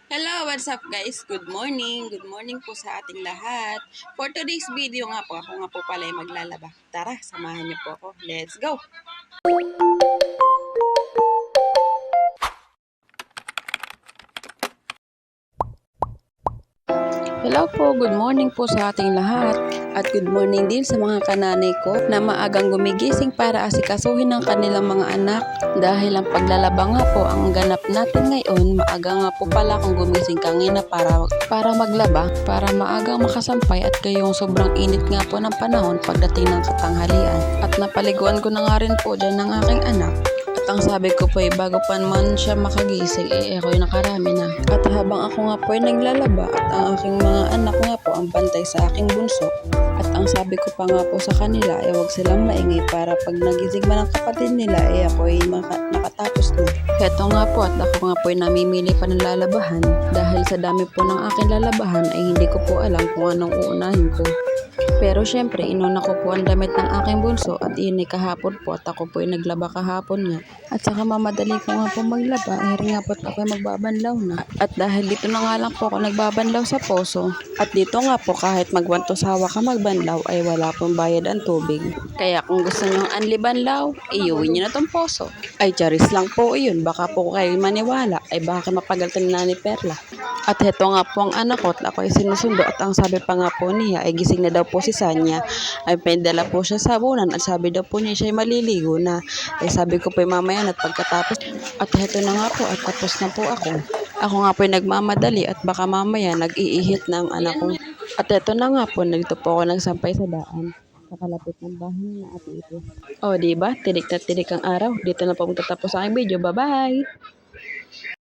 Hello, what's up guys? Good morning. Good morning po sa ating lahat. For today's video nga po, ako nga po pala ay maglalaba. Tara, samahan niyo po ako. Let's go! Hello po, good morning po sa ating lahat. At good morning din sa mga kananay ko na maagang gumigising para asikasuhin ng kanilang mga anak. Dahil ang paglalaba nga po ang ganap natin ngayon, maaga nga po pala kung gumising kanina para maglaba, para maagang makasampay at kayong sobrang init nga po ng panahon pagdating ng katanghalian. At napaliguan ko na nga rin po dyan ng aking anak. Ang sabi ko po bago pa man siya makagising, ako'y nakarami na. At habang ako nga po ay naglalaba at ang aking mga anak nga po ang bantay sa aking bunso. At ang sabi ko pa nga po sa kanila huwag silang maingay para pag nagising man ang kapatid nila ako ay nakatapos na. Heto nga po at ako nga po ay namimili pa ng lalabahan dahil sa dami po ng aking lalabahan ay hindi ko po alam kung anong uunahin ko. Pero syempre, inuna ko po ang damit ng aking bunso at iyon ay kahapon po at ako po ay naglaba kahapon nga. At saka mamadali ko nga po maglaba, nga po at ako ay magbabanlaw na. At dahil dito na nga lang po ako nagbabanlaw sa poso, at dito nga po kahit magwantosawa ka magbanlaw ay wala pong bayad ang tubig. Kaya kung gusto nyo ang anlibanlaw, iuwi nyo na tong poso. Ay charis lang po iyon, baka po kayo maniwala, ay baka mapagalitan na ni Perla. At heto nga po ang anak ko at ako ay sinusundo at ang sabi pa nga po niya ay gising na daw po si Sanya. Ay pinadala po siya sa sabunan at sabi daw po niya siya ay maliligo na. Ay sabi ko po mamaya at pagkatapos at heto na nga po at tapos na po ako. Ako nga po ay nagmamadali at baka mamaya nag-iihit na ang anak ko. At heto na nga po, nagto po ako nagsampay sa daan sa kalapit ng bahay na ate ito. O diba, tirik na tirik ang araw. Dito na po magtatapos ang aking video. Bye-bye!